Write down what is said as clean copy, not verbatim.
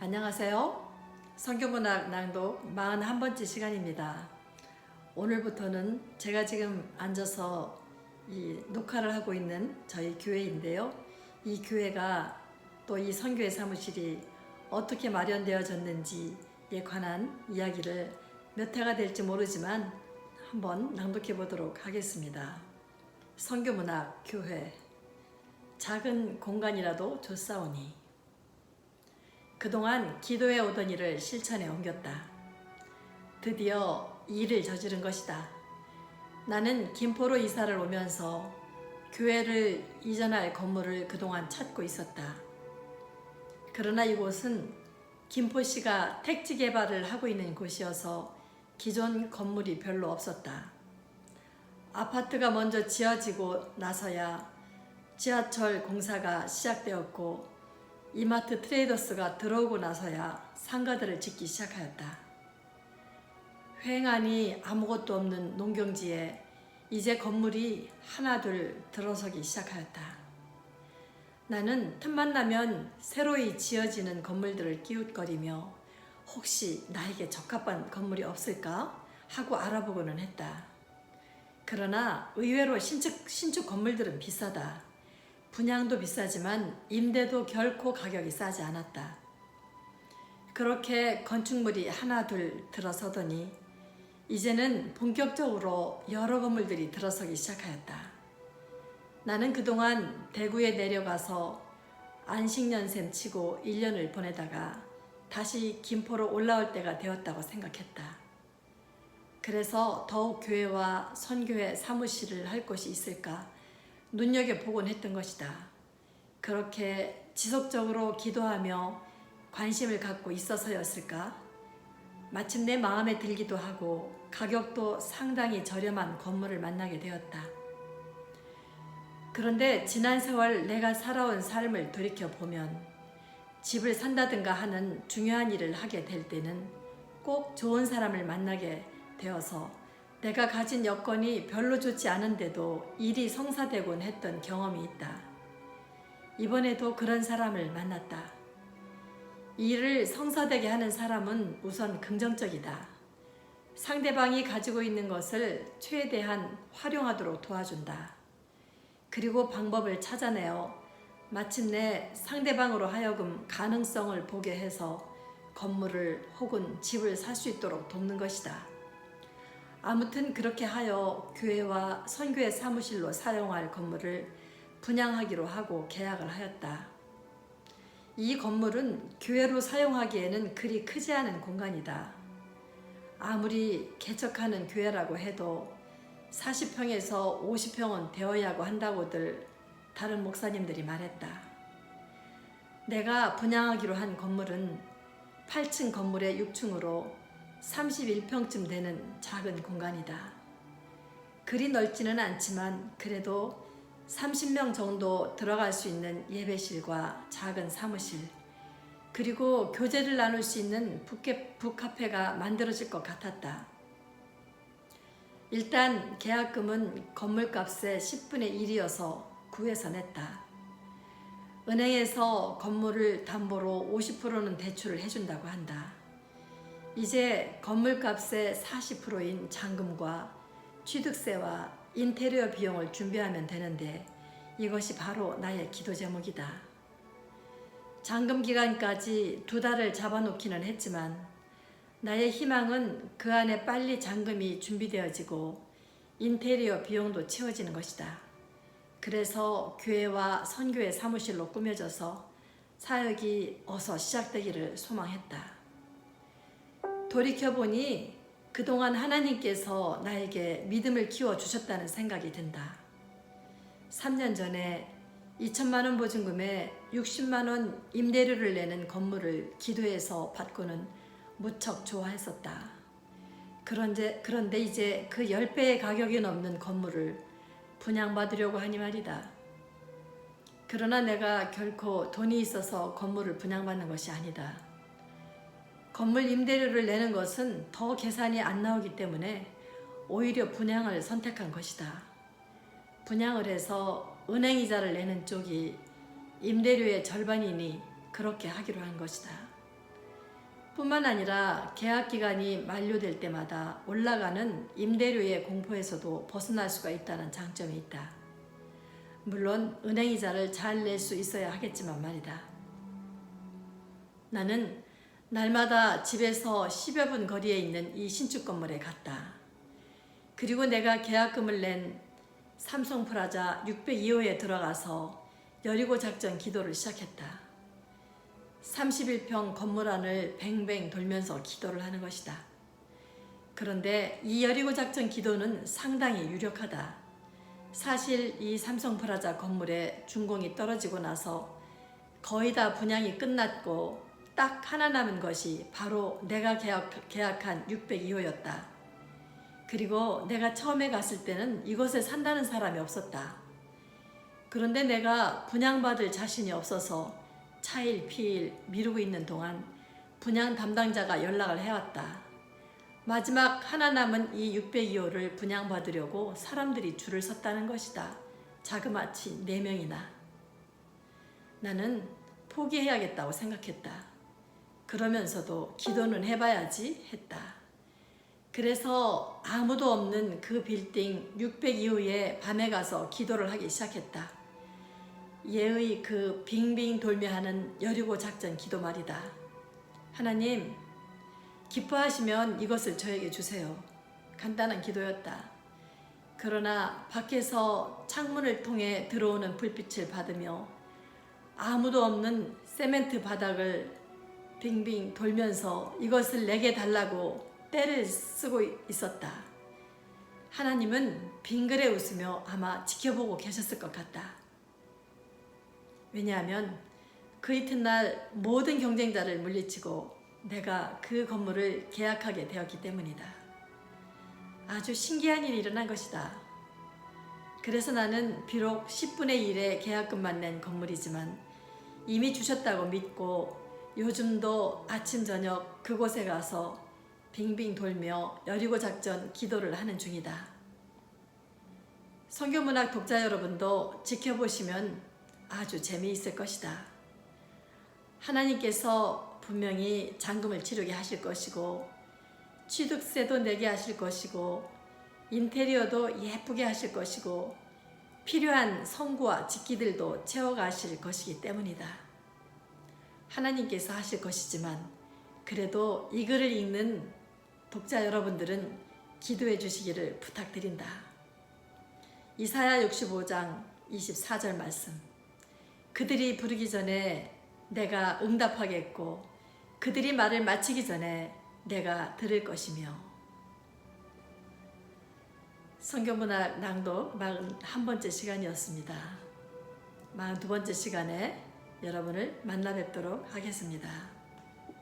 안녕하세요. 성경문학 낭독 41번째 시간입니다. 오늘부터는 제가 지금 앉아서 녹화를 하고 있는 저희 교회인데요. 이 교회가 또 이 선교회 사무실이 어떻게 마련되어졌는지에 관한 이야기를 몇 회가 될지 모르지만 한번 낭독해 보도록 하겠습니다. 성교문학 교회. 작은 공간이라도 좋사오니. 그동안 기도해 오던 일을 실천에 옮겼다. 드디어 일을 저지른 것이다. 나는 김포로 이사를 오면서 교회를 이전할 건물을 그동안 찾고 있었다. 그러나 이곳은 김포시가 택지 개발을 하고 있는 곳이어서 기존 건물이 별로 없었다. 아파트가 먼저 지어지고 나서야 지하철 공사가 시작되었고 이마트 트레이더스가 들어오고 나서야 상가들을 짓기 시작하였다. 휑하니 아무것도 없는 농경지에 이제 건물이 하나둘 들어서기 시작하였다. 나는 틈만 나면 새로이 지어지는 건물들을 끼웃거리며 혹시 나에게 적합한 건물이 없을까 하고 알아보고는 했다. 그러나 의외로 신축 건물들은 비싸다. 분양도 비싸지만 임대도 결코 가격이 싸지 않았다. 그렇게 건축물이 하나둘 들어서더니 이제는 본격적으로 여러 건물들이 들어서기 시작하였다. 나는 그동안 대구에 내려가서 안식년샘 치고 1년을 보내다가 다시 김포로 올라올 때가 되었다고 생각했다. 그래서 더욱 교회와 선교회 사무실을 할 곳이 있을까 눈여겨보곤 했던 것이다. 그렇게 지속적으로 기도하며 관심을 갖고 있어서였을까? 마침내 마음에 들기도 하고 가격도 상당히 저렴한 건물을 만나게 되었다. 그런데 지난 세월 내가 살아온 삶을 돌이켜보면 집을 산다든가 하는 중요한 일을 하게 될 때는 꼭 좋은 사람을 만나게 되어서 내가 가진 여건이 별로 좋지 않은데도 일이 성사되곤 했던 경험이 있다. 이번에도 그런 사람을 만났다. 일을 성사되게 하는 사람은 우선 긍정적이다. 상대방이 가지고 있는 것을 최대한 활용하도록 도와준다. 그리고 방법을 찾아내어 마침내 상대방으로 하여금 가능성을 보게 해서 건물을 혹은 집을 살 수 있도록 돕는 것이다. 아무튼 그렇게 하여 교회와 선교회 사무실로 사용할 건물을 분양하기로 하고 계약을 하였다. 이 건물은 교회로 사용하기에는 그리 크지 않은 공간이다. 아무리 개척하는 교회라고 해도 40평에서 50평은 되어야 한다고들 다른 목사님들이 말했다. 내가 분양하기로 한 건물은 8층 건물의 6층으로 31평쯤 되는 작은 공간이다. 그리 넓지는 않지만 그래도 30명 정도 들어갈 수 있는 예배실과 작은 사무실, 그리고 교제를 나눌 수 있는 북카페가 만들어질 것 같았다. 일단 계약금은 건물값의 10분의 1이어서 구해서 냈다. 은행에서 건물을 담보로 50%는 대출을 해준다고 한다. 이제 건물값의 40%인 잔금과 취득세와 인테리어 비용을 준비하면 되는데 이것이 바로 나의 기도 제목이다. 잔금 기간까지 2달을 잡아놓기는 했지만 나의 희망은 그 안에 빨리 잔금이 준비되어지고 인테리어 비용도 채워지는 것이다. 그래서 교회와 선교회 사무실로 꾸며져서 사역이 어서 시작되기를 소망했다. 돌이켜보니 그동안 하나님께서 나에게 믿음을 키워주셨다는 생각이 든다. 3년 전에 2천만 원 보증금에 60만 원 임대료를 내는 건물을 기도해서 받고는 무척 좋아했었다. 그런데 이제 그 10배의 가격이 넘는 건물을 분양받으려고 하니 말이다. 그러나 내가 결코 돈이 있어서 건물을 분양받는 것이 아니다. 건물 임대료를 내는 것은 더 계산이 안 나오기 때문에 오히려 분양을 선택한 것이다. 분양을 해서 은행이자를 내는 쪽이 임대료의 절반이니 그렇게 하기로 한 것이다. 뿐만 아니라 계약 기간이 만료될 때마다 올라가는 임대료의 공포에서도 벗어날 수가 있다는 장점이 있다. 물론 은행이자를 잘 낼 수 있어야 하겠지만 말이다. 나는 날마다 집에서 10여 분 거리에 있는 이 신축 건물에 갔다. 그리고 내가 계약금을 낸 삼성프라자 602호에 들어가서 여리고 작전 기도를 시작했다. 31평 건물 안을 뱅뱅 돌면서 기도를 하는 것이다. 그런데 이 여리고 작전 기도는 상당히 유력하다. 사실 이 삼성프라자 건물에 준공이 떨어지고 나서 거의 다 분양이 끝났고 딱 하나 남은 것이 바로 내가 계약한 602호였다. 그리고 내가 처음에 갔을 때는 이곳에 산다는 사람이 없었다. 그런데 내가 분양받을 자신이 없어서 차일 피일 미루고 있는 동안 분양 담당자가 연락을 해왔다. 마지막 하나 남은 이 602호를 분양받으려고 사람들이 줄을 섰다는 것이다. 자그마치 4명이나. 나는 포기해야겠다고 생각했다. 그러면서도 기도는 해봐야지 했다. 그래서 아무도 없는 그 빌딩 602호에 밤에 가서 기도를 하기 시작했다. 예의 그 빙빙 돌며 하는 여리고 작전 기도 말이다. 하나님, 기뻐하시면 이것을 저에게 주세요. 간단한 기도였다. 그러나 밖에서 창문을 통해 들어오는 불빛을 받으며 아무도 없는 세멘트 바닥을 빙빙 돌면서 이것을 내게 달라고 떼를 쓰고 있었다. 하나님은 빙그레 웃으며 아마 지켜보고 계셨을 것 같다. 왜냐하면 그 이튿날 모든 경쟁자를 물리치고 내가 그 건물을 계약하게 되었기 때문이다. 아주 신기한 일이 일어난 것이다. 그래서 나는 비록 10분의 1의 계약금만 낸 건물이지만 이미 주셨다고 믿고 요즘도 아침 저녁 그곳에 가서 빙빙 돌며 여리고 작전 기도를 하는 중이다. 성경문학 독자 여러분도 지켜보시면 아주 재미있을 것이다. 하나님께서 분명히 잔금을 치르게 하실 것이고 취득세도 내게 하실 것이고 인테리어도 예쁘게 하실 것이고 필요한 성구와 집기들도 채워가실 것이기 때문이다. 하나님께서 하실 것이지만 그래도 이 글을 읽는 독자 여러분들은 기도해 주시기를 부탁드린다. 이사야 65장 24절 말씀. 그들이 부르기 전에 내가 응답하겠고 그들이 말을 마치기 전에 내가 들을 것이며. 성경문학 낭독 41번째 시간이었습니다. 42번째 시간에 여러분을 만나 뵙도록 하겠습니다.